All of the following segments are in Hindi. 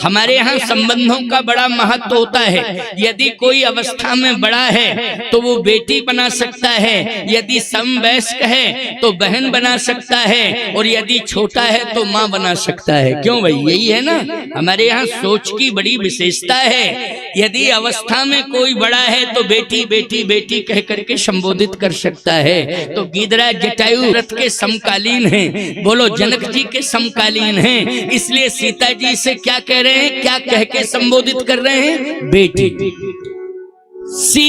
हमारे यहाँ संबंधों का बड़ा महत्व होता है। यदि कोई अवस्था में बड़ा है तो वो बेटी बना सकता है, यदि समवयस्क है तो बहन बना सकता है, और यदि छोटा है तो माँ बना सकता है। क्यों भाई, यही है ना हमारे यहाँ सोच की बड़ी विशेषता है। यदि अवस्था में कोई बड़ा है तो बेटी बेटी बेटी कह करके संबोधित कर सकता है। तो गीधराज जटायु रथ के समकालीन हैं, बोलो जनक जी के समकालीन हैं, इसलिए सीता जी से क्या कह रहे हैं, क्या कह के संबोधित कर रहे हैं, बेटी। सीते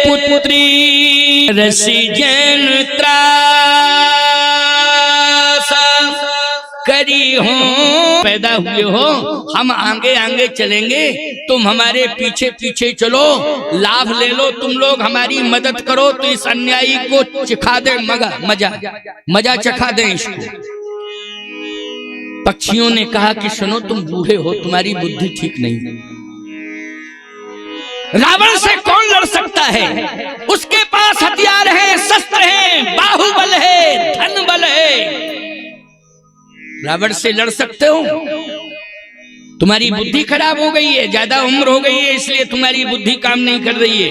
पुत्री रसी जन त्रासा करी हो, पैदा हुए हो, हम आगे आगे चलेंगे, तुम हमारे पीछे पीछे चलो, लाभ ले लो, तुम लोग हमारी मदद करो तो इस अन्यायी को चिखा दे मजा चखा दे इसको। पक्षियों ने कहा कि सुनो, तुम बूढ़े हो, तुम्हारी बुद्धि ठीक नहीं, रावण से कौन लड़ सकता है, उसके पास हथियार हैं, शस्त्र हैं, बाहुबल है, धन बल है, रावण से लड़ सकते हो? तुम्हारी बुद्धि खराब हो गई है, ज्यादा उम्र हो गई है, इसलिए तुम्हारी बुद्धि काम नहीं कर रही है।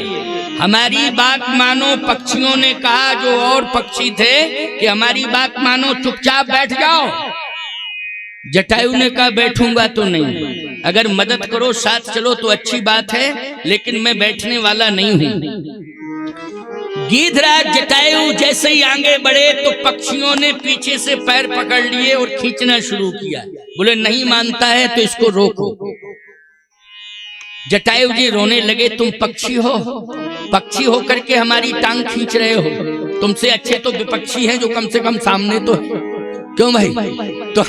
हमारी बात मानो। पक्षियों ने कहा, जो और पक्षी थे, कि हमारी बात मानो, चुपचाप बैठ जाओ। जटायु ने कहा बैठूंगा तो नहीं, अगर मदद करो साथ चलो तो अच्छी बात है, लेकिन मैं बैठने वाला नहीं हूं। गीधराज जटायु जैसे ही आगे बढ़े तो पक्षियों ने पीछे से पैर पकड़ लिए और खींचना शुरू किया। बोले नहीं मानता है तो इसको रोको। जटायु जी रोने लगे, तुम पक्षी हो, पक्षी होकर के हमारी टांग खींच रहे हो, तुमसे अच्छे तो विपक्षी हैं जो कम से कम सामने तो है। क्यों भाई, तो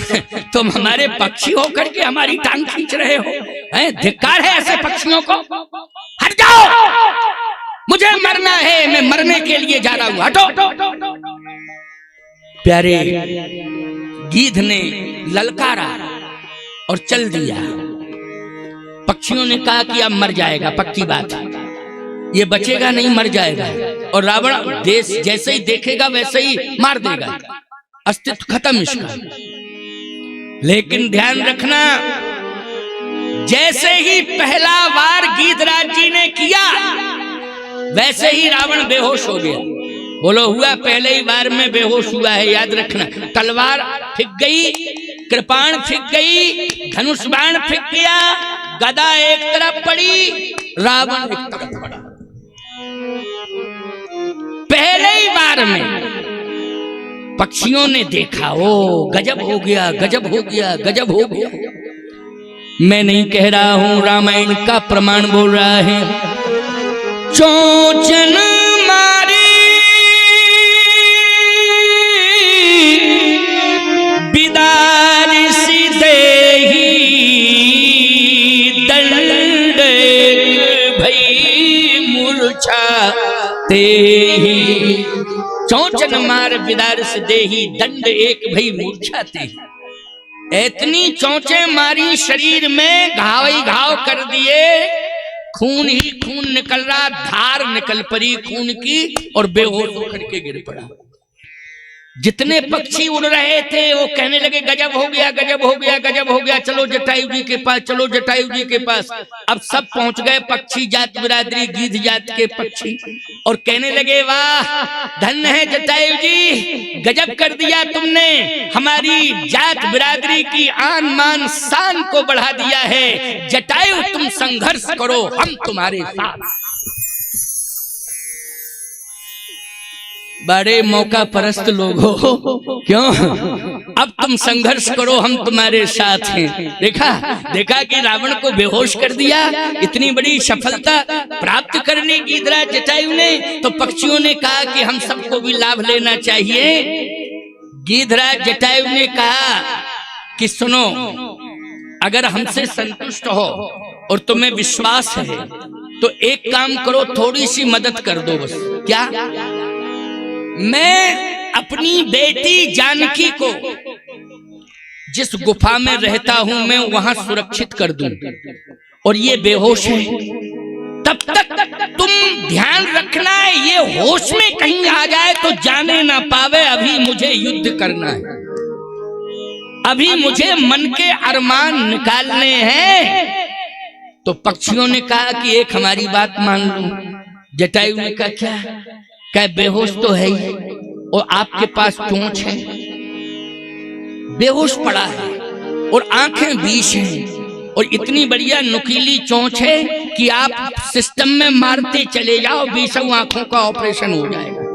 तुम हमारे पक्षी होकर के हमारी टांग खींच रहे हो, हैं? धिक्कार है ऐसे पक्षियों को, हट जाओ, मुझे मरना है, मैं मरने के लिए जा रहा हूं, हटो। प्यारे गीध ने ललकारा और चल दिया। पक्षियों ने कहा कि अब मर जाएगा, पक्की बात है, ये बचेगा नहीं, मर जाएगा, और रावण देश जैसे ही देखेगा वैसे ही मार देगा, अस्तित्व खत्म इसका। लेकिन ध्यान रखना, जैसे ही पहला वार गीधराज जी ने किया वैसे ही रावण बेहोश हो गया। बोलो हुआ, पहले ही बार में बेहोश हुआ है, याद रखना। तलवार फिक गई, कृपाण फिक गई, धनुष बाण फिक गया, गदा एक तरफ पड़ी, रावण एक तरफ पड़ा, पहले ही बार में। पक्षियों ने देखा, ओ गजब हो गया, गजब हो गया, गजब हो गया। मैं नहीं कह रहा हूं, रामायण का प्रमाण बोल रहा है। चोंचन मारी बिदार सीधे ही दंड भई मूर्छा ते ही, चौचन मार बिदार से देही दंड एक भई मूर्छा ते ही। इतनी चोंचे मारी, शरीर में घाव ही घाव कर दिए, खून ही खून निकल रहा, धार निकल पड़ी खून की, और बेहोश होकर के गिर पड़ा। जितने पक्षी उड़ रहे थे वो कहने लगे गजब हो गया, गजब हो गया, गजब हो गया, चलो जटायु जी के पास, चलो जटायु जी के पास। अब सब पहुंच गए पक्षी जात बिरादरी, गीध जात के पक्षी, और कहने लगे वाह धन्य है जटायु जी, गजब कर दिया तुमने, हमारी जात बिरादरी की आन मान शान को बढ़ा दिया है। जटायु तुम संघर्ष करो, हम तुम्हारे साथ। बड़े मौका परस्त लोग हो, क्यों? अब तुम संघर्ष करो, हम तुम्हारे साथ हैं। देखा कि रावण को बेहोश कर दिया, इतनी बड़ी सफलता प्राप्त करने की गीधराज जटायु ने। तो पक्षियों ने कहा कि हम सबको भी लाभ लेना चाहिए। गीधराज जटायु ने कहा कि सुनो, अगर हमसे संतुष्ट हो और तुम्हें विश्वास है तो एक काम करो, थोड़ी सी मदद कर दो बस। क्या? मैं अपनी बेटी जानकी को जिस गुफा में रहता हूं मैं वहां सुरक्षित कर दूं, और ये बेहोश है, तब तक तुम ध्यान रखना है, ये होश में कहीं आ जाए तो जाने ना पावे, अभी मुझे युद्ध करना है। अभी मुझे मन के अरमान निकालने हैं। तो पक्षियों ने कहा कि एक हमारी बात मान लो। जटायु ने कहा क्या बेहोश तो है ही, और आपके पास चोंच है, बेहोश पड़ा है और आंखें 20 हैं और इतनी बढ़िया नुकीली चोंच है कि आप सिस्टम में मारते चले जाओ, 20 आंखों का ऑपरेशन हो जाएगा।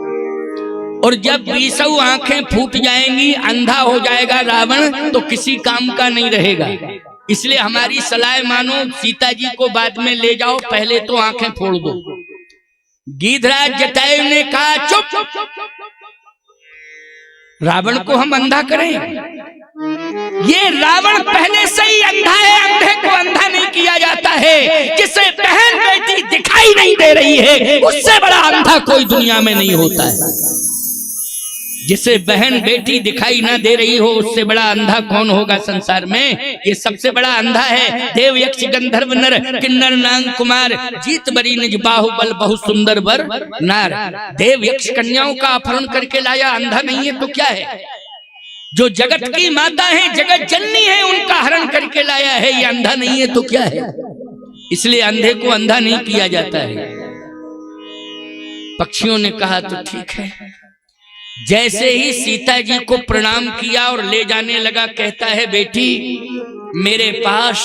और जब 20 आंखें फूट जाएंगी, अंधा हो जाएगा रावण, तो किसी काम का नहीं रहेगा। इसलिए हमारी सलाह मानो, सीता जी को बाद में ले जाओ, पहले तो आंखें फोड़ दो। गीधराज जटायु ने कहा चुप, रावण को हम अंधा करें? ये रावण पहले से ही अंधा है, अंधे को अंधा नहीं किया जाता है। जिसे बहन बेटी दिखाई नहीं दे रही है, उससे बड़ा अंधा कोई दुनिया में नहीं होता है। जिसे बहन बेटी दिखाई ना दे रही हो, उससे बड़ा अंधा कौन होगा संसार में? ये सबसे बड़ा अंधा है। देव यक्ष गंधर्व नर किन्नर नाग कुमार, जीत बरी निज बाहुबल बहु सुंदर वर नार। देव यक्ष कन्याओं का अपहरण करके लाया, अंधा नहीं है तो क्या है? जो जगत की माता है, जगत जननी है, उनका हरण करके लाया है, ये अंधा नहीं है तो क्या है? इसलिए अंधे को अंधा नहीं किया जाता है। पक्षियों ने कहा तो ठीक है। जैसे ही सीता जी को प्रणाम किया और ले जाने लगा, कहता है बेटी मेरे पास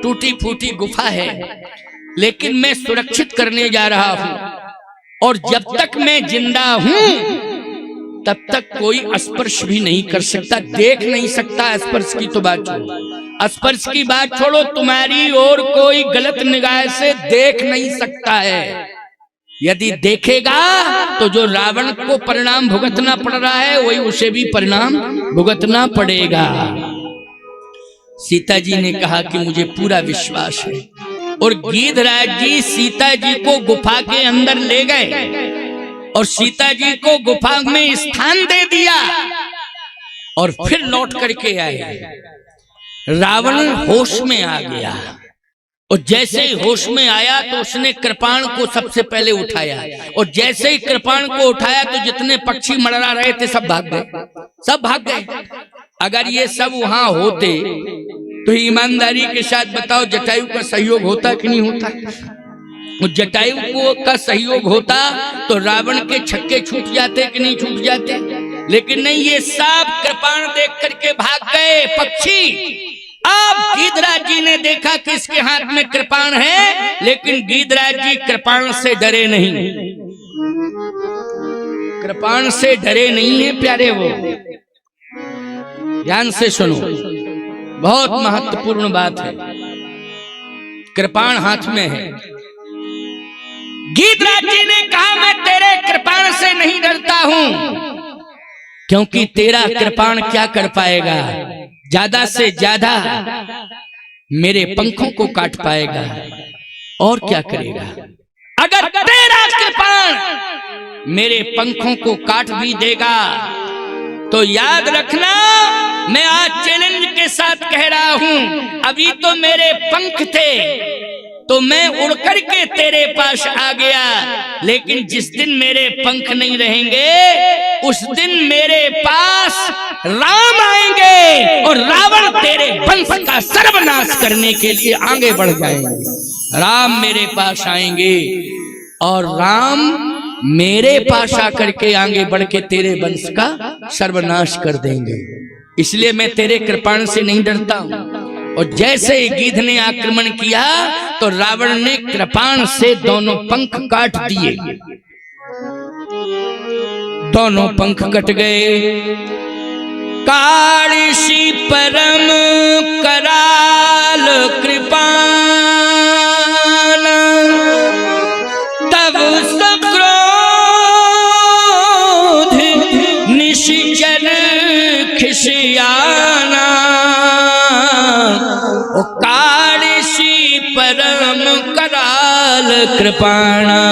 टूटी फूटी गुफा है, लेकिन मैं सुरक्षित करने जा रहा हूं, और जब तक मैं जिंदा हूं तब तक कोई स्पर्श भी नहीं कर सकता, देख नहीं सकता। स्पर्श की तो बात छोड़ो, स्पर्श की बात छोड़ो, तुम्हारी और कोई गलत निगाह से देख नहीं सकता है। यदि देखेगा तो जो रावण को परिणाम भुगतना पड़ रहा है, वही उसे भी परिणाम भुगतना पड़ेगा। सीता जी ने कहा कि मुझे पूरा विश्वास है। और गीधराज जी सीता जी को गुफा के अंदर ले गए और सीता जी को गुफा में स्थान दे दिया और फिर लौट करके आए। रावण होश में आ गया और जैसे ही होश में आया तो उसने कृपाण को सबसे पहले उठाया, और जैसे ही कृपाण को उठाया तो जितने पक्षी मंडरा रहे थे सब भाग गए, सब भाग गए। अगर ये सब वहां होते तो ईमानदारी के साथ बताओ जटायु का सहयोग होता कि नहीं होता? जटायु को का सहयोग होता तो रावण के छक्के छूट जाते कि नहीं छूट जाते? लेकिन नहीं, ये सब कृपाण देख करके भाग गए पक्षी। अब गीधराज जी ने देखा कि इसके हाथ में कृपाण है, लेकिन गीधराज जी कृपाण से डरे नहीं, कृपाण से डरे नहीं है प्यारे। वो ध्यान से सुनो, बहुत महत्वपूर्ण बात है। कृपाण हाथ में है। गीधराज जी ने कहा मैं तेरे कृपाण से नहीं डरता हूं, क्योंकि तेरा कृपाण क्या कर पाएगा? ज्यादा से ज्यादा मेरे पंखों को काट पाएगा, और क्या करेगा? अगर तेरा कृपाण मेरे पंखों को काट भी देगा तो याद रखना, मैं आज चैलेंज के साथ कह रहा हूं, अभी तो मेरे पंख थे तो मैं उड़ करके तेरे पास आ गया, लेकिन जिस दिन मेरे पंख नहीं रहेंगे उस दिन मेरे पास राम आएंगे और रावण तेरे वंश का सर्वनाश करने के लिए आगे बढ़ जाएंगे। राम मेरे पास आएंगे और राम मेरे पास आकर के आगे बढ़ के तेरे वंश का सर्वनाश कर देंगे। इसलिए मैं तेरे कृपाण से नहीं डरता हूं। और जैसे ही गीध ने आक्रमण किया तो रावण ने कृपाण से दोनों पंख काट दिए, दोनों पंख कट गए। कालिसी परम कराल कृपाण, तब सक्रोध निश्चर खिसियाना। ओ कालिसी परम कराल कृपाणा,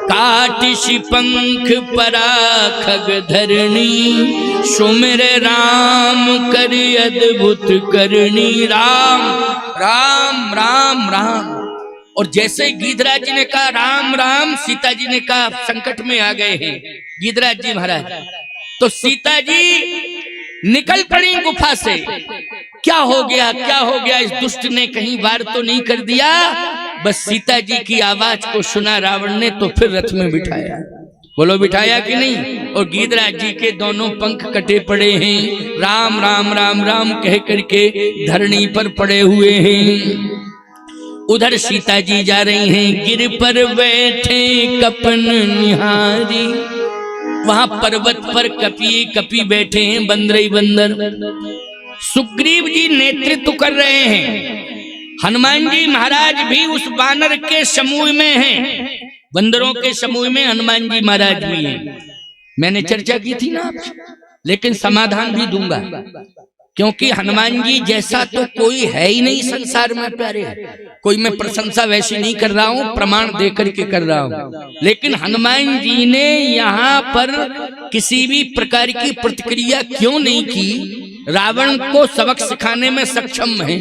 काटिसी पंख पराखग धरणी, सुमिर राम करि अद्भुत करणी। राम राम राम राम। और जैसे गीधराज जी ने कहा राम राम, सीता जी ने कहा संकट में आ गए हैं गीधराज जी महाराज। तो सीता जी निकल पड़ी गुफा से। क्या हो गया, क्या हो गया, इस दुष्ट ने कहीं वार तो नहीं कर दिया? बस सीता जी की आवाज को सुना रावण ने तो फिर रथ में बिठाया। बोलो बिठाया कि नहीं? और गीधराज जी के दोनों पंख कटे पड़े हैं, राम राम राम राम कह करके धरणी पर पड़े हुए हैं। उधर सीता जी जा रही हैं, गिर पर बैठे कपन निहारी। वहां पर्वत पर कपी कपी बैठे हैं, बंदरई बंदर। सुग्रीव जी नेतृत्व कर रहे हैं, हनुमान जी महाराज भी उस वानर के समूह में हैं, बंदरों के समूह में हनुमान जी महाराज भी हैं। मैंने चर्चा की थी ना आपसे, लेकिन समाधान भी दूंगा, क्योंकि हनुमान जी जैसा तो कोई है ही नहीं संसार में प्यारे। कोई मैं प्रशंसा वैसी नहीं कर रहा हूं, प्रमाण दे करके कर रहा हूं। लेकिन हनुमान जी ने यहाँ पर किसी भी प्रकार की प्रतिक्रिया क्यों नहीं की? रावण को सबक सिखाने में सक्षम है,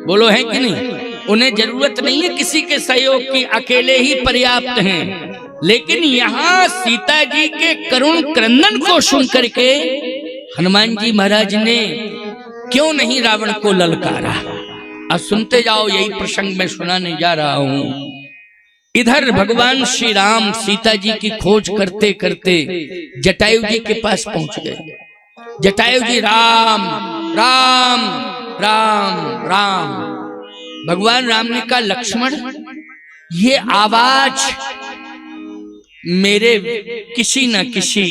बोलो है कि नहीं? उन्हें जरूरत नहीं है किसी के सहयोग की, अकेले ही पर्याप्त हैं। लेकिन यहाँ सीता जी के करुण क्रंदन को सुन करके हनुमान जी महाराज ने क्यों नहीं रावण को ललकारा? अब सुनते जाओ, यही प्रसंग मैं सुनाने जा रहा हूं। इधर भगवान श्री राम सीता जी की खोज करते करते जटायु जी के पास पहुंच गए। जटायु जी राम राम राम राम। भगवान राम ने कहा, लक्ष्मण ये आवाज मेरे किसी न किसी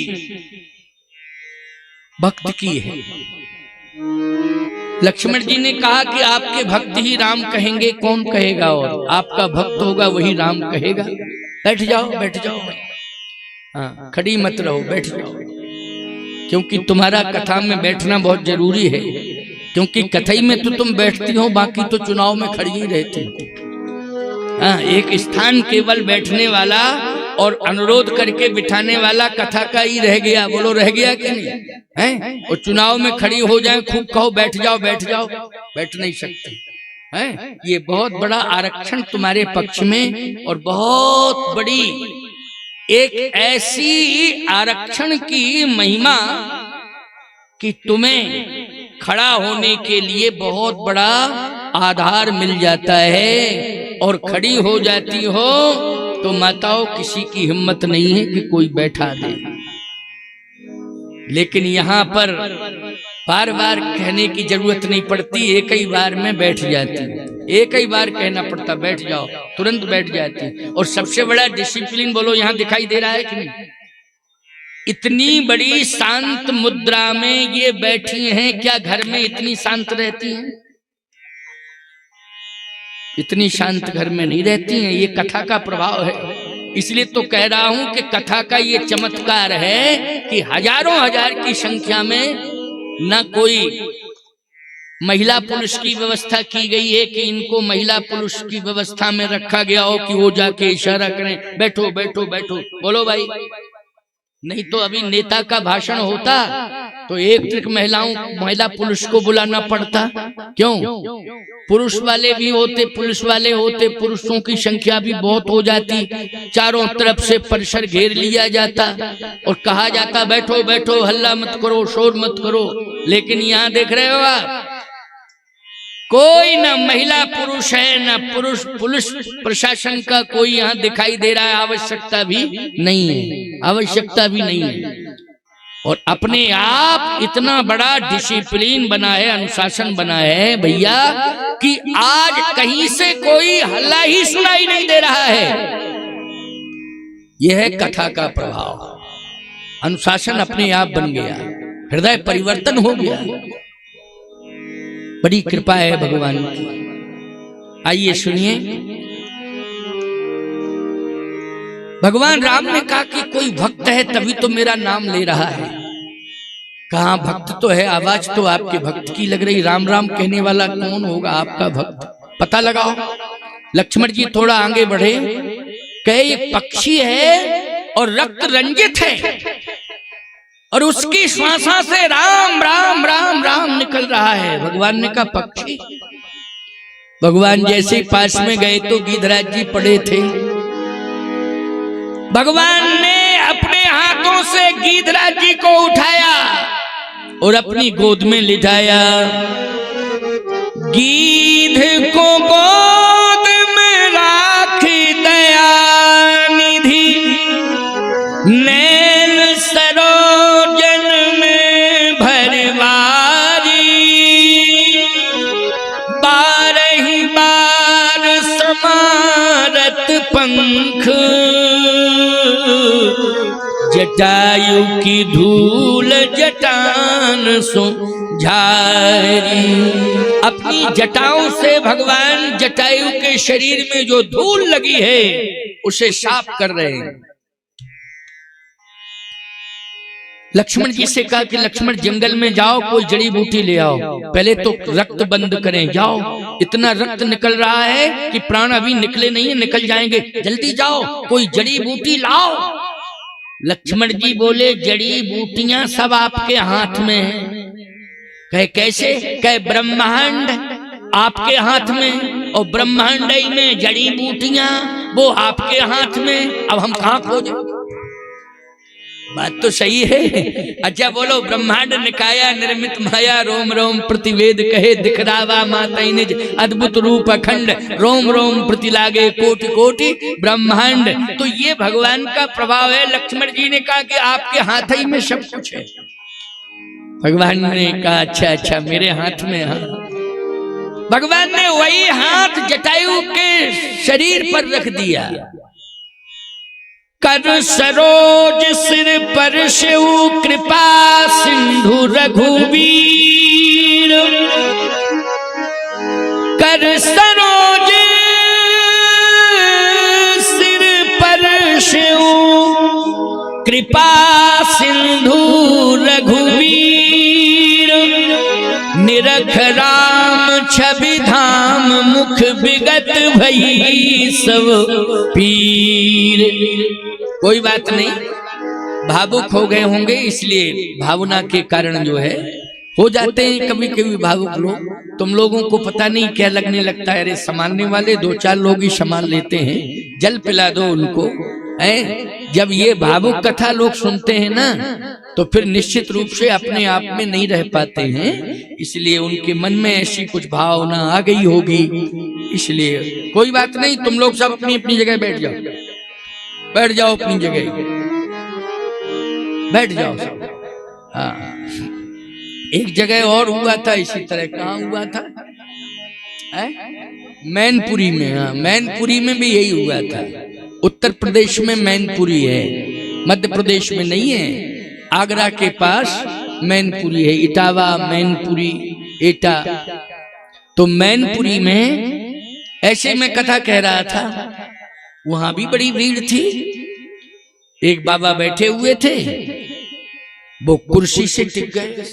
भक्त की है। लक्ष्मण जी ने कहा कि आपके भक्त ही राम कहेंगे, कौन कहेगा? और आपका भक्त होगा वही राम कहेगा। बैठ जाओ बैठ जाओ, हाँ खड़ी मत रहो, बैठ जाओ, क्योंकि तुम्हारा कथा में बैठना बहुत जरूरी है। क्योंकि कथई में तो तुम बैठती हो, बाकी तो चुनाव में खड़ी ही रहती हो। हाँ, एक स्थान केवल बैठने वाला और अनुरोध करके बिठाने वाला कथा का ही रह गया। बोलो रह गया कि नहीं है? और चुनाव में खड़ी हो जाए, खूब कहो बैठ जाओ बैठ जाओ, बैठ नहीं सकती है। ये बहुत बड़ा आरक्षण तुम्हारे पक्ष में, और बहुत बड़ी एक ऐसी आरक्षण की महिमा कि तुम्हें खड़ा होने के लिए बहुत बड़ा आधार मिल जाता है। और खड़ी हो जाती हो तो माताओं किसी की हिम्मत नहीं है कि कोई बैठा दे। लेकिन यहाँ पर बार बार कहने की जरूरत नहीं पड़ती, एक ही बार में बैठ जाती। एक ही बार कहना पड़ता, बैठ जाओ, तुरंत बैठ जाती। और सबसे बड़ा डिसिप्लिन बोलो यहाँ दिखाई दे रहा है कि नहीं? इतनी बड़ी शांत मुद्रा में ये बैठी हैं, क्या घर में इतनी शांत रहती हैं? इतनी शांत घर में नहीं रहती हैं। ये कथा का प्रभाव है। इसलिए तो कह रहा हूं कि कथा का ये चमत्कार है कि हजारों हजार की संख्या में न कोई महिला पुरुष की व्यवस्था की गई है कि इनको महिला पुरुष की व्यवस्था में रखा गया हो कि वो जाके इशारा करें बैठो बैठो बैठो। बोलो भाई, नहीं तो अभी नेता का भाषण होता तो एक महिला पुरुष को बुलाना पड़ता। क्यों? पुरुष वाले भी होते, पुलिस वाले होते, पुरुषों की संख्या भी बहुत हो जाती, चारों तरफ से परिसर घेर लिया जाता और कहा जाता बैठो बैठो, हल्ला मत करो, शोर मत करो। लेकिन यहाँ देख रहे हो आप, कोई न महिला पुरुष है, न पुलिस प्रशासन का कोई यहाँ दिखाई दे रहा है। आवश्यकता भी नहीं है, आवश्यकता भी नहीं है। और अपने आप इतना बड़ा डिसिप्लिन बना है, अनुशासन बना है भैया, कि आज कहीं से कोई हल्ला ही सुनाई नहीं दे रहा है। यह है कथा का प्रभाव। अनुशासन अपने आप बन गया, हृदय परिवर्तन हो गया। बड़ी कृपा है भगवान की। आइए सुनिए, भगवान राम ने कहा कि कोई भक्त है तभी तो मेरा नाम ले रहा है। कहाँ भक्त तो है, आवाज तो आपके भक्त की लग रही। राम राम कहने वाला कौन होगा आपका भक्त? पता लगाओ। लक्ष्मण जी थोड़ा आगे बढ़े, कहे एक पक्षी है और रक्त रंजित है और उसकी श्वासा से राम राम राम राम निकल रहा है। भगवान ने कहा पक्षी? भगवान जैसे पास में गए तो गीधराज जी पड़े थे। भगवान ने अपने हाथों से गीधराज जी को उठाया और अपनी गोद में लिटाया। गीध को गोद में राख दया निधि, नैन सरोजन में भरवारी, बारही बार समारत पंख, जटायु की धूल जटान सो झारी। अपनी जटाओं से भगवान जटायु के शरीर में जो धूल लगी है उसे साफ कर रहे हैं। लक्ष्मण जी से कहा कि लक्ष्मण जंगल में जाओ, कोई जड़ी बूटी ले आओ, पहले तो रक्त बंद करें। जाओ, इतना रक्त निकल रहा है कि प्राण अभी निकले नहीं है, निकल जाएंगे, जल्दी जाओ, कोई जड़ी बूटी लाओ। लक्ष्मण जी बोले जड़ी बूटियां सब आपके हाथ में है। कहे कैसे? कहे ब्रह्मांड आपके हाथ में और ब्रह्मांड में जड़ी बूटियां वो आपके हाथ में, अब हम कहां खोजें? बात तो सही है। अच्छा बोलो, ब्रह्मांड निकाया निर्मित माया, रोम रोम प्रतिवेद कहे, दिखरावा माता निज अद्भुत रूप अखंड, रोम रोम प्रति लागे कोटि कोटि ब्रह्मांड। तो ये भगवान का प्रभाव है। लक्ष्मण जी ने कहा कि आपके हाथ ही में सब कुछ है। भगवान ने कहा अच्छा अच्छा मेरे हाथ में। हाँ, भगवान ने वही हाथ जटायु के शरीर पर रख दिया। कर सरोज सिर पर शिव कृपा सिंधु रघुवीर, कर सरोज सिर पर शिव कृपा सिंधु रघुवीर, निरख राम छवि धाम मुख विगत भई सब पीर। कोई बात नहीं, भावुक हो गए होंगे, इसलिए भावना के कारण जो है हो जाते हैं कभी कभी भावुक लोग। तुम लोगों को पता नहीं क्या लगने लगता है। अरे संभालने वाले दो चार लोग ही संभाल लेते हैं, जल पिला दो उनको। जब ये भावुक कथा लोग सुनते हैं ना तो फिर निश्चित रूप से अपने आप में नहीं रह पाते हैं, इसलिए उनके मन में ऐसी कुछ भावना आ गई होगी। इसलिए कोई बात नहीं, तुम लोग सब अपनी अपनी जगह बैठ जाओ, बैठ जाओ अपनी जगह, बैठ जाओ सब। हाँ, एक जगह और हुआ था इसी तरह। कहाँ हुआ था? मैनपुरी में। हाँ, मैनपुरी में भी यही हुआ था। उत्तर प्रदेश में मैनपुरी है, मध्य प्रदेश में नहीं है। आगरा के पास मैनपुरी है, इटावा मैनपुरी एटा। तो मैनपुरी में ऐसे मैं कथा कह रहा था, वहां भी बड़ी भीड़ थी। एक बाबा बैठे हुए थे, वो कुर्सी से टिक गए।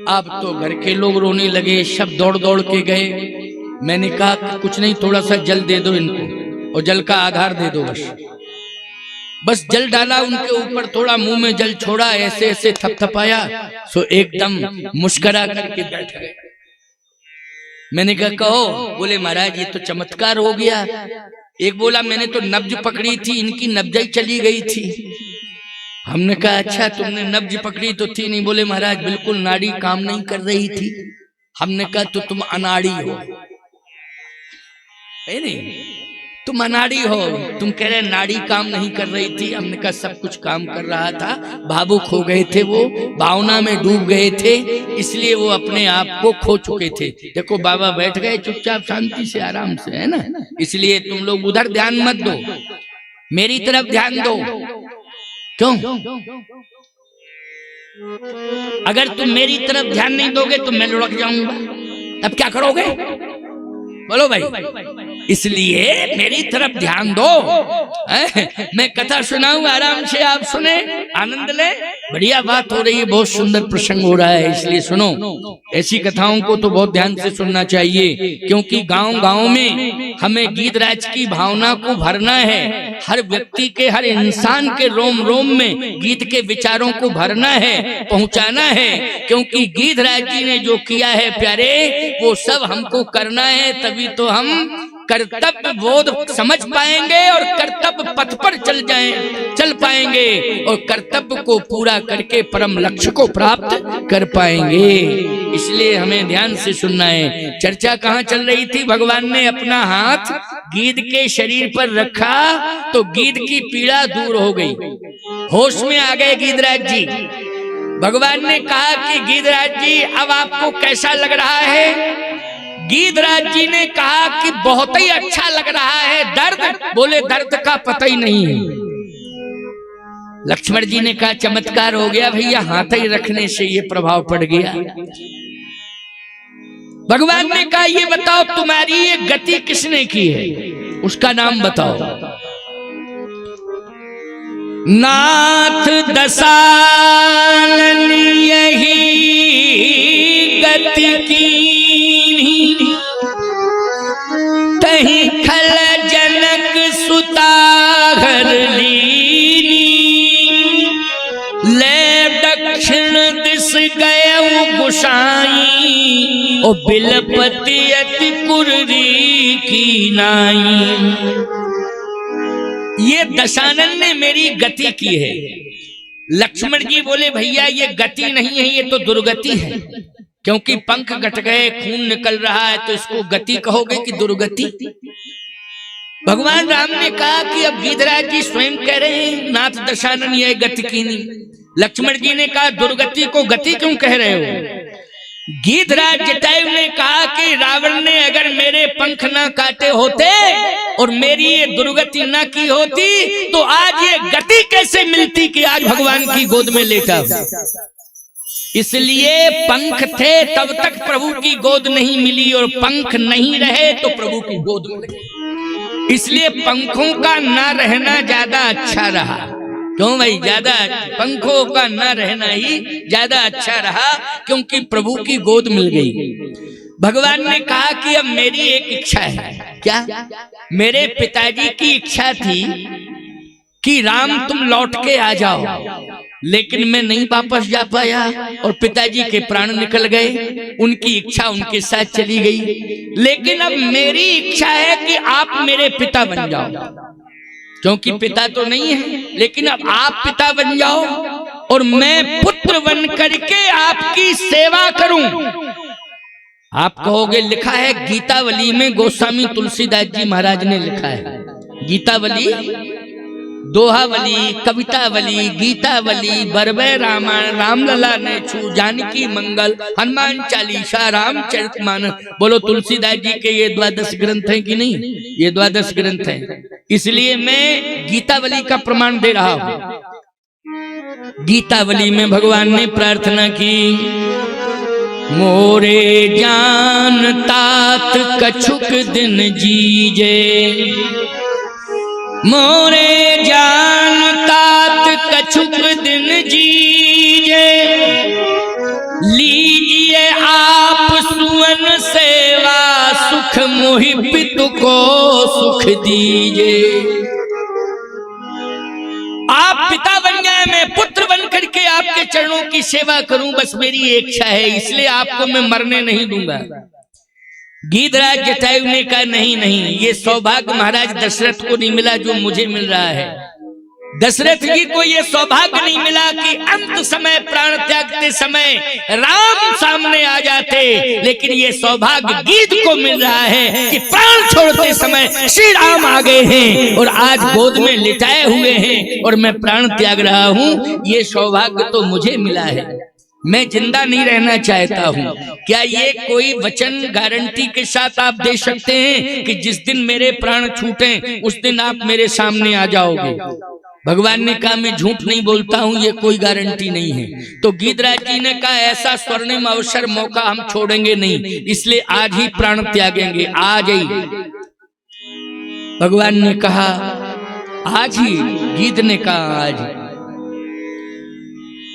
अब तो घर के लोग रोने लगे, सब दौड़ दौड़ के गए। मैंने कहा कि कुछ नहीं, थोड़ा सा जल दे दो इनको और जल का आधार दे दो। बस जल डाला उनके ऊपर, थोड़ा मुंह में जल छोड़ा, ऐसे ऐसे थपथपाया, सो एकदम मुस्कुरा करके बैठ गए। मैंने कहा कहो। बोले महाराज ये तो चमत्कार हो गया। एक बोला मैंने तो नब्ज पकड़ी थी, इनकी नब्ज ही चली गई थी। हमने कहा अच्छा तुमने नब्ज पकड़ी तो थी नहीं। बोले महाराज बिल्कुल नाड़ी काम नहीं कर रही थी। हमने कहा तो तुम अनाड़ी हो। नहीं, तुम अनाड़ी हो, तुम कह रहे नाड़ी काम नहीं कर रही थी। हमने कहा सब कुछ काम कर रहा था, भावुक हो गए थे, वो भावना में डूब गए थे, इसलिए वो अपने आप को खो चुके थे। देखो बाबा बैठ गए चुपचाप शांति से आराम से, है ना। इसलिए तुम लोग उधर ध्यान मत दो, मेरी तरफ ध्यान दो। क्यों? अगर तुम मेरी तरफ ध्यान नहीं दोगे तो मैं लुढ़क जाऊंगा। अब क्या करोगे बोलो भाई? इसलिए मेरी तरफ ध्यान दो। मैं कथा सुनाऊं, आराम से आप सुने, आनंद ले। बढ़िया बात हो रही है, बहुत सुंदर प्रसंग हो रहा है, इसलिए सुनो। ऐसी कथाओं को तो बहुत ध्यान से सुनना चाहिए, क्योंकि गांव गांव में हमें गीत राज की भावना को भरना है। हर व्यक्ति के, हर इंसान के रोम रोम में गीत के विचारों को भरना है, पहुंचाना है। क्योंकि गीत राज जी ने जो किया है प्यारे, वो सब हमको करना है, तभी तो हम कर्तव्य बोध समझ पाएंगे और कर्तव्य पथ पर चल पाएंगे और कर्तव्य को पूरा करके परम लक्ष्य को प्राप्त कर पाएंगे। इसलिए हमें ध्यान से सुनना है। चर्चा कहाँ चल रही थी? भगवान ने अपना हाथ गीध के शरीर पर रखा तो गीध की पीड़ा दूर हो गई, होश में आ गए गीधराज जी। भगवान ने कहा कि गीधराज जी अब आपको कैसा लग रहा है? गीधराज जी ने कहा कि बहुत ही अच्छा लग रहा है। दर्द? बोले दर्द का पता ही नहीं है। लक्ष्मण जी ने कहा चमत्कार हो गया भैया, हाथ ही रखने से ये प्रभाव पड़ गया। भगवान ने कहा ये बताओ तुम्हारी ये गति किसने की है, उसका नाम बताओ। नाथ दशानन यही गति की तही खल जनक सुता घर लीनी ले दक्षिण दिस गए गुसाई ओ बिलपति अति कुर्री की नाई। ये दशानन ने मेरी गति की है। लक्ष्मण जी बोले भैया ये गति नहीं है, ये तो दुर्गति है, क्योंकि पंख कट गए, खून निकल रहा है, तो इसको गति कहोगे कि दुर्गति? भगवान राम ने कहा कि अब गीधराज जी स्वयं कह रहे हैं नाथ दशानन यह गति की नहीं। लक्ष्मण जी ने कहा दुर्गति को गति क्यों कह रहे हो? गीधराज जटायु ने कहा कि रावण ने अगर मेरे पंख ना काटे होते और मेरी ये दुर्गति ना की होती तो आज ये गति कैसे मिलती कि आज भगवान की गोद में लेटा। इसलिए पंख थे तब तक प्रभु की गोद नहीं मिली और पंख नहीं रहे तो प्रभु की गोद मिली। इसलिए पंखों का ना रहना ज्यादा अच्छा रहा। क्यों भाई? ज्यादा पंखों का ना रहना ही ज्यादा अच्छा रहा, क्योंकि प्रभु की गोद मिल गई। भगवान ने कहा कि अब मेरी एक इच्छा है। क्या? मेरे पिताजी की इच्छा थी कि राम तुम लौट के आ जाओ, लेकिन मैं नहीं वापस जा पाया और पिताजी के प्राण निकल गए। उनकी इच्छा उनके साथ चली गई। लेकिन अब मेरी इच्छा है कि आप मेरे पिता बन जाओ, क्योंकि पिता तो नहीं है, लेकिन अब आप पिता बन जाओ और मैं पुत्र बन करके आपकी सेवा करूं। आप कहोगे लिखा है गीतावली में, गोस्वामी तुलसीदास जी महाराज ने लिखा है। गीतावली, दोहावली, कवितावली, गीतावली, बरबे रामायण, रामलला ने छू, जानकी मंगल, हनुमान चालीसा, रामचरितमानस। बोलो तुलसीदास जी के ये 12 ग्रंथ हैं कि नहीं? ये 12 ग्रंथ हैं। इसलिए मैं गीतावली का प्रमाण दे रहा हूं। गीतावली में भगवान ने प्रार्थना की, मोरे जान तात कछुक दिन जीजे, मोरे जान तात कछुक दिन जीजे, लीजिए आप सुवन सेवा, सुख मोहि पितु को सुख दीजिए। आप पिता बन जाए, मैं पुत्र बन करके आपके चरणों की सेवा करूं, बस मेरी इच्छा है, इसलिए आपको मैं मरने नहीं दूंगा। गीधराज जटायु ने कहा नहीं नहीं, ये सौभाग्य महाराज दशरथ को नहीं मिला जो मुझे मिल रहा है। दशरथ जी को ये सौभाग्य नहीं मिला कि अंत समय, प्राण त्यागते समय राम सामने आ जाते, लेकिन ये सौभाग्य गीध को मिल रहा है कि प्राण छोड़ते समय श्री राम आ गए हैं और आज गोद में लिटाए हुए हैं और मैं प्राण त्याग रहा हूँ। ये सौभाग्य तो मुझे मिला है, मैं जिंदा नहीं रहना चाहता हूँ। क्या ये कोई वचन गारंटी के साथ आप दे सकते हैं कि जिस दिन मेरे प्राण छूटे उस दिन आप मेरे सामने आ जाओगे? भगवान ने कहा मैं झूठ नहीं बोलता हूं, ये कोई गारंटी नहीं है। तो गीधराज जी ने कहा ऐसा स्वर्णिम अवसर मौका हम छोड़ेंगे नहीं, इसलिए आज ही प्राण त्यागेंगे, आज ही। भगवान ने कहा आज ही, गीध ने कहा आज ही।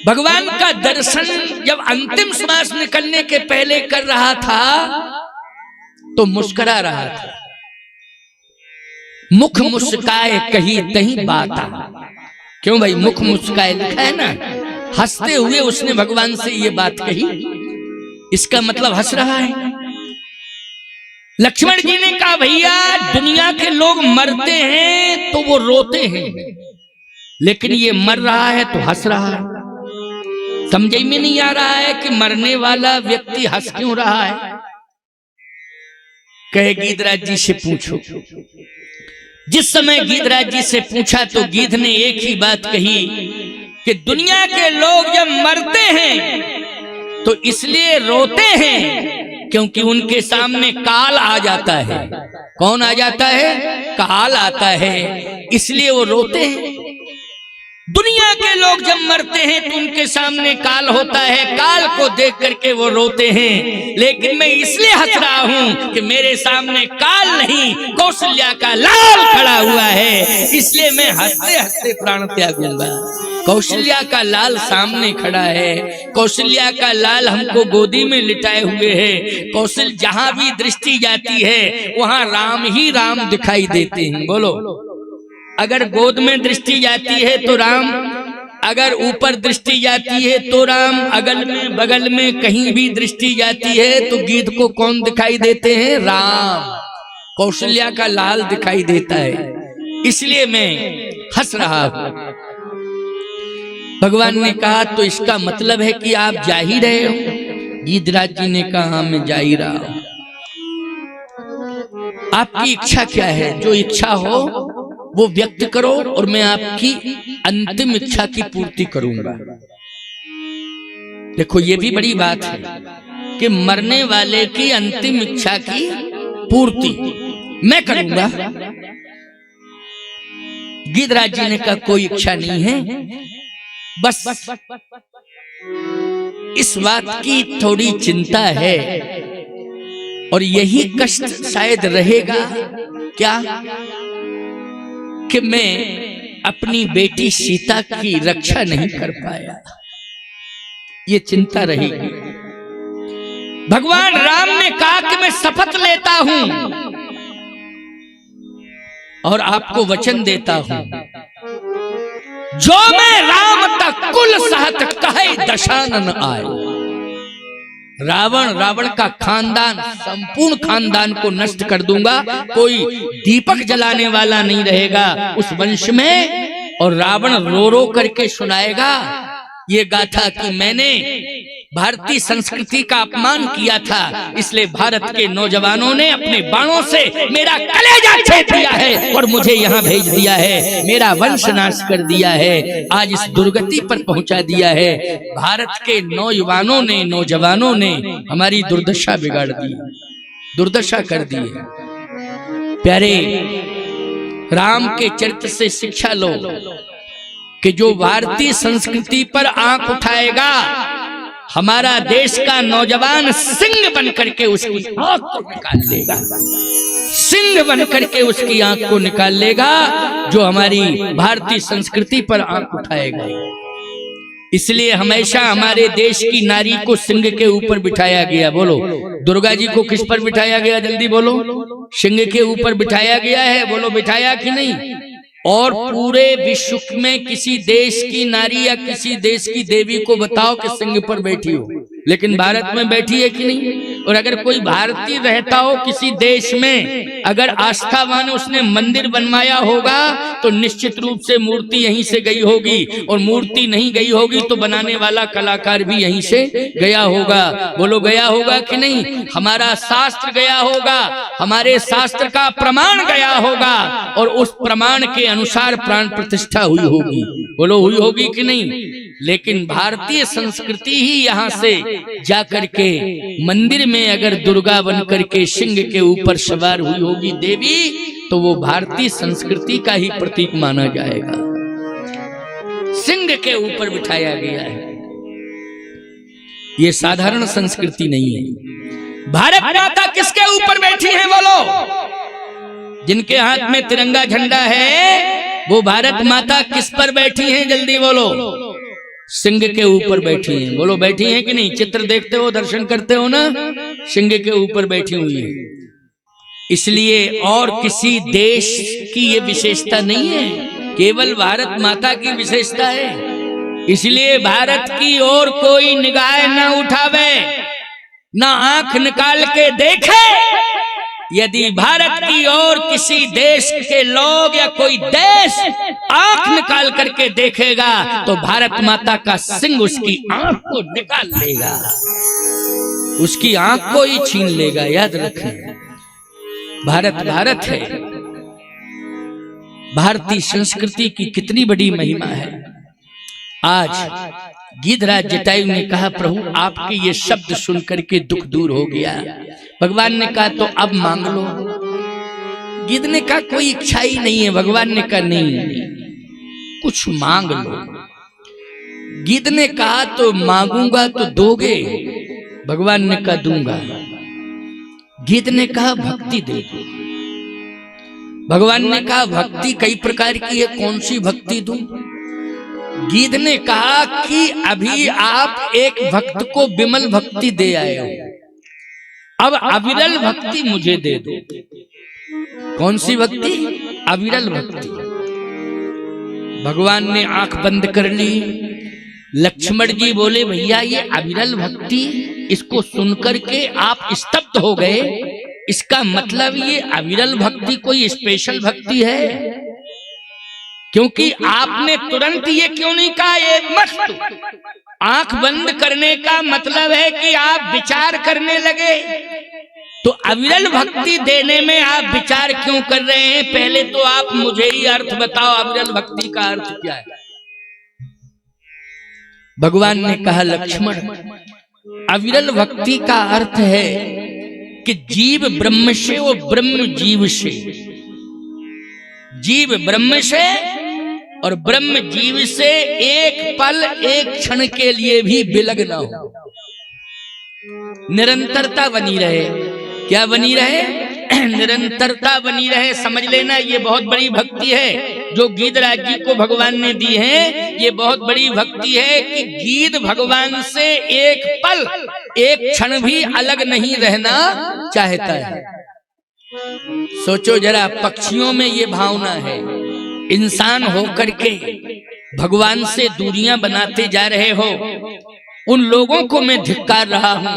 भगवान का दर्शन जब अंतिम श्वास निकलने के पहले कर रहा था तो मुस्कुरा रहा था। मुख मुस्काए कही तही बात आ। क्यों भाई? मुख मुस्काए लिखा है ना, हंसते हुए उसने भगवान से ये बात कही, इसका मतलब हंस रहा है। लक्ष्मण जी ने कहा भैया दुनिया के लोग मरते हैं तो वो रोते हैं, लेकिन ये मर रहा है तो हंस रहा है। समझ में नहीं आ रहा है कि मरने वाला व्यक्ति हंस क्यों रहा है। कहे गीधराज जी से पूछो। जिस समय गीधराज जी से पूछा तो गीध ने एक ही बात कही कि दुनिया के लोग जब मरते हैं तो इसलिए रोते हैं क्योंकि उनके सामने काल आ जाता है। कौन आ जाता है? काल आता है, इसलिए वो रोते हैं। दुनिया के लोग जब मरते हैं तो उनके सामने काल होता है, काल को देख करके वो रोते हैं। लेकिन मैं इसलिए हंस रहा हूं कि मेरे सामने काल नहीं, कौशल्या का लाल खड़ा हुआ है, इसलिए मैं हंसते हंसते प्राण त्यागूंगा। कौशल्या का लाल सामने खड़ा है, कौशल्या का लाल हमको गोदी में लिटाए हुए है। कौशल जहां भी दृष्टि जाती है वहां राम ही राम दिखाई देते हैं। बोलो, अगर गोद में दृष्टि जाती है तो राम, अगर ऊपर दृष्टि जाती है तो राम, अगल में बगल में कहीं भी दृष्टि जाती है तो गीध को कौन दिखाई देते हैं? राम। कौशल्या का लाल दिखाई देता है, इसलिए मैं हंस रहा हूं। भगवान ने कहा तो इसका मतलब है कि आप जा ही रहे हो? गीधराज जी ने कहा हाँ मैं जा ही रहा हूं। आपकी इच्छा क्या है? जो इच्छा हो वो व्यक्त करो और मैं आपकी अंतिम इच्छा की पूर्ति करूंगा। देखो ये भी बड़ी बात है कि मरने वाले की अंतिम इच्छा की पूर्ति मैं करूंगा। गीधराज जी ने कहा कोई इच्छा नहीं है, बस इस बात की थोड़ी चिंता है और यही कष्ट शायद रहेगा क्या कि मैं अपनी बेटी सीता की रक्षा नहीं कर पाया, ये चिंता रहेगी। भगवान राम ने कहा कि मैं शपथ लेता हूं और आपको वचन देता हूं, जो मैं राम तक कुल सहत कहे दशानन आए। रावण का खानदान, संपूर्ण खानदान को नष्ट कर दूंगा, कोई दीपक जलाने वाला नहीं रहेगा उस वंश में। और रावण रो रो करके सुनाएगा ये गाथा कि मैंने भारतीय संस्कृति का अपमान किया था, इसलिए भारत के नौजवानों ने अपने बाणों से मेरा कलेजा छेद दिया है और मुझे यहाँ भेज दिया है, मेरा वंश नाश कर दिया है, आज इस दुर्गति पर पहुंचा दिया है। भारत के नौजवानों ने हमारी दुर्दशा बिगाड़ दी, दुर्दशा कर दी है। प्यारे, राम के चरित्र से शिक्षा लो कि जो भारतीय संस्कृति पर आंख उठाएगा, हमारा देश का नौजवान सिंह बन करके उसकी आंख को निकाल लेगा, सिंह बन करके उसकी आंख को निकाल लेगा जो हमारी भारतीय संस्कृति पर आंख उठाएगा। इसलिए हमेशा हमारे देश की नारी को सिंह के ऊपर बिठाया गया। बोलो, दुर्गा जी को किस पर बिठाया गया? जल्दी बोलो। सिंह के ऊपर बिठाया गया है। बोलो, बिठाया कि नहीं? और पूरे विश्व में किसी देश की नारी या किसी देश की देवी को बताओ कि सिंह पर बैठी हो, लेकिन भारत में बैठी है कि नहीं? और अगर कोई भारतीय रहता हो किसी देश में, अगर आस्थावान उसने मंदिर बनवाया होगा तो निश्चित रूप से मूर्ति यहीं से गई होगी, और मूर्ति नहीं गई होगी तो बनाने वाला कलाकार भी यहीं से गया होगा। बोलो, गया होगा कि नहीं? हमारा शास्त्र गया होगा, हमारे शास्त्र का प्रमाण गया होगा, और उस प्रमाण के अनुसार प्राण प्रतिष्ठा हुई होगी। बोलो, हुई होगी कि नहीं? लेकिन भारतीय संस्कृति ही यहाँ से जाकर के मंदिर में अगर दुर्गा बन करके सिंह के ऊपर सवार हुई होगी देवी, तो वो भारतीय संस्कृति का ही प्रतीक माना जाएगा। सिंह के ऊपर बिठाया गया है, ये साधारण संस्कृति नहीं है। भारत माता किसके ऊपर बैठी है? बोलो, जिनके हाथ में तिरंगा झंडा है वो भारत माता किस पर बैठी हैं? जल्दी बोलो। सिंह के ऊपर बैठी हैं। बोलो, बैठी हैं कि नहीं? चित्र देखते हो, दर्शन करते हो ना, सिंह के ऊपर बैठी हुई है। इसलिए और किसी देश की ये विशेषता नहीं है, केवल भारत माता की विशेषता है। इसलिए भारत की ओर कोई निगाह न उठावे, ना आंख निकाल के देखे, यदि भारत की और किसी देश के लोग या कोई देश आंख निकाल करके देखेगा तो भारत माता का सिंह उसकी आंख को निकाल लेगा, उसकी आंख को ही छीन लेगा। याद रखें, भारत भारत है। भारतीय संस्कृति की कितनी बड़ी महिमा है। आज गिद्धराज जटायु ने कहा, प्रभु आपके ये शब्द सुन करके दुख दूर हो गया। भगवान ने कहा तो अब मांग लो। गिद्ध ने कहा कोई इच्छा ही नहीं है। भगवान ने कहा नहीं, कुछ मांग लो। गिद्ध ने कहा तो मांगूंगा तो दोगे? भगवान ने कहा दूंगा। गिद्ध ने कहा भक्ति दे दो। भगवान ने कहा भक्ति कई प्रकार की है, कौन सी भक्ति दूं? गिद्ध ने कहा कि अभी आप एक भक्त को विमल भक्ति दे आए हो, अब अविरल भक्ति मुझे दे दो। कौन सी भक्ति? अविरल भक्ति। भगवान ने आंख बंद कर ली। लक्ष्मण जी बोले भैया ये अविरल भक्ति, इसको सुनकर के आप स्तब्ध हो गए। इसका मतलब ये अविरल भक्ति कोई स्पेशल भक्ति है? क्योंकि आपने तुरंत ये क्यों नहीं कहा ये मस्त? आंख बंद करने का मतलब है कि आप विचार करने लगे। तो अविरल भक्ति देने में आप विचार क्यों कर रहे हैं? पहले तो आप मुझे ही अर्थ बताओ, अविरल भक्ति का अर्थ क्या है? भगवान ने कहा लक्ष्मण, अविरल भक्ति का अर्थ है कि जीव ब्रह्म से वो ब्रह्म जीव से, जीव ब्रह्म से और ब्रह्म जीव से एक पल एक क्षण के लिए भी विलग न हो, निरंतरता बनी रहे। क्या बनी रहे? निरंतरता बनी रहे। समझ लेना ये बहुत बड़ी भक्ति है जो गिद्धराज जी को भगवान ने दी है। ये बहुत बड़ी भक्ति है कि गिद्ध भगवान से एक पल एक क्षण भी अलग नहीं रहना चाहता है। सोचो जरा, पक्षियों में ये भावना है। इंसान होकर के भगवान से दूरियां बनाते जा रहे हो, उन लोगों को मैं धिक्कार रहा हूं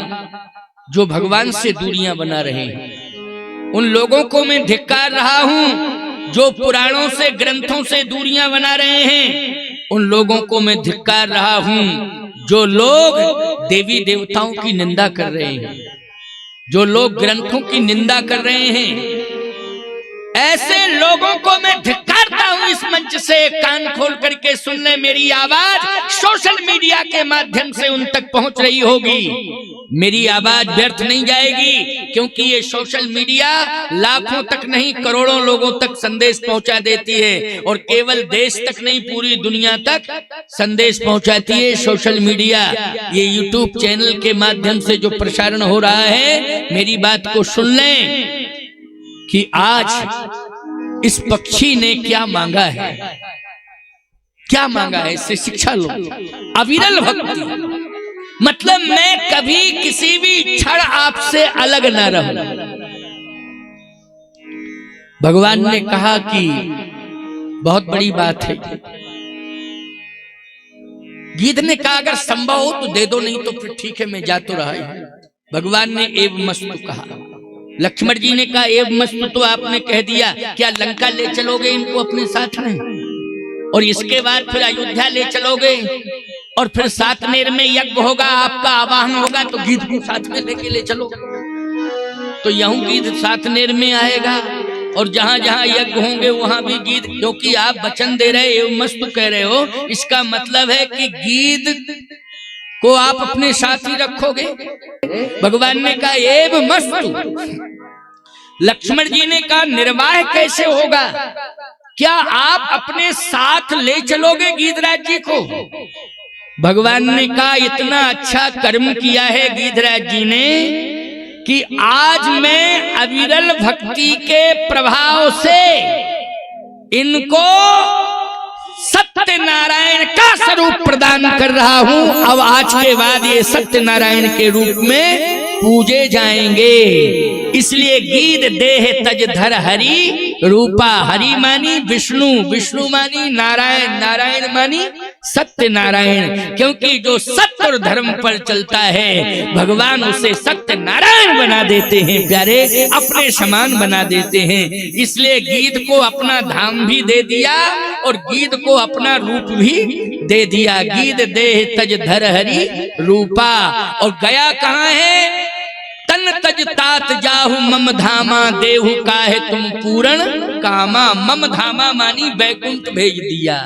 जो भगवान से दूरियां बना रहे हैं। उन लोगों को मैं धिक्कार रहा हूं जो पुराणों से ग्रंथों से दूरियां बना रहे हैं। उन लोगों को मैं धिक्कार रहा हूं जो लोग देवी देवताओं की निंदा कर रहे हैं, जो लोग ग्रंथों की निंदा कर रहे हैं। ऐसे लोगों को मैं धिक्कारता हूं। इस मंच से कान खोल करके सुन ले, मेरी आवाज सोशल मीडिया के माध्यम से उन तक पहुंच रही होगी। मेरी आवाज व्यर्थ नहीं जाएगी, क्योंकि ये सोशल मीडिया लाखों तक नहीं करोड़ों लोगों तक संदेश पहुंचा देती है। और केवल देश तक नहीं, पूरी दुनिया तक संदेश पहुंचाती है सोशल मीडिया। ये यूट्यूब चैनल के माध्यम से जो प्रसारण हो रहा है, मेरी बात को सुन लें कि आज इस पक्षी ने क्या मांगा है, क्या मांगा है, इससे शिक्षा लो। अविरल भक्ति मतलब मैं कभी किसी भी क्षण आपसे अलग न रहूं। भगवान ने कहा कि बहुत बड़ी बात है। गिद्ध ने कहा अगर संभव हो तो दे दो, नहीं तो फिर ठीक है मैं जा तो रहा हूं। भगवान ने एव मस्तु कहा। लक्ष्मण जी ने कहा एव मस्तु तो आपने कह दिया, क्या लंका ले चलोगे इनको अपने साथ में? और इसके बाद फिर अयोध्या ले चलोगे, और फिर सातनेर में यज्ञ होगा, आपका आवाहन होगा, तो गिद्ध को साथ में लेके ले चलो। तो यूं गिद्ध सातनेर में आएगा, और जहां जहां यज्ञ होंगे वहां भी गिद्ध, क्योंकि आप वचन दे रहे एव मस्तु कह रहे हो, इसका मतलब है कि गिद्ध को आप अपने साथ ही रखोगे। भगवान ने कहा एव मस्तु। लक्ष्मण जी ने कहा निर्वाह कैसे होगा? क्या आप अपने साथ ले चलोगे गिद्धराज जी को? भगवान ने कहा इतना अच्छा कर्म किया है गिद्धराज जी ने कि आज मैं अविरल भक्ति के प्रभाव से इनको सत्यनारायण का स्वरूप प्रदान कर रहा हूं। अब आज के बाद ये सत्यनारायण के रूप में पूजे जाएंगे। इसलिए गिद्ध देह तज धर हरि रूपा। हरि मानी विष्णु, विष्णु मानी नारायण, नारायण मानी सत्य नारायण, क्योंकि जो सत्य और धर्म पर चलता है भगवान उसे सत्य नारायण बना देते हैं प्यारे, अपने समान बना देते हैं। इसलिए गीध को अपना धाम भी दे दिया और गीध को अपना रूप भी दे दिया। गीध देह तज धर हरि रूपा, और गया कहाँ है? तन तज तात जाहु मम धामा, देहु काहे तुम पूर्ण कामा। मम धामा मानी बैकुंठ भेज दिया।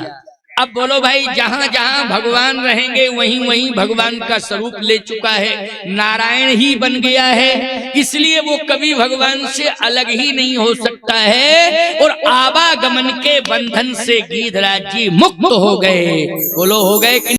अब बोलो भाई, जहां जहां भगवान रहेंगे वहीं वहीं भगवान का स्वरूप ले चुका है, नारायण ही बन गया है। इसलिए वो कभी भगवान से अलग ही नहीं हो सकता है, और आवागमन के बंधन से गीधराज जी मुक्त हो गए। बोलो हो गए कि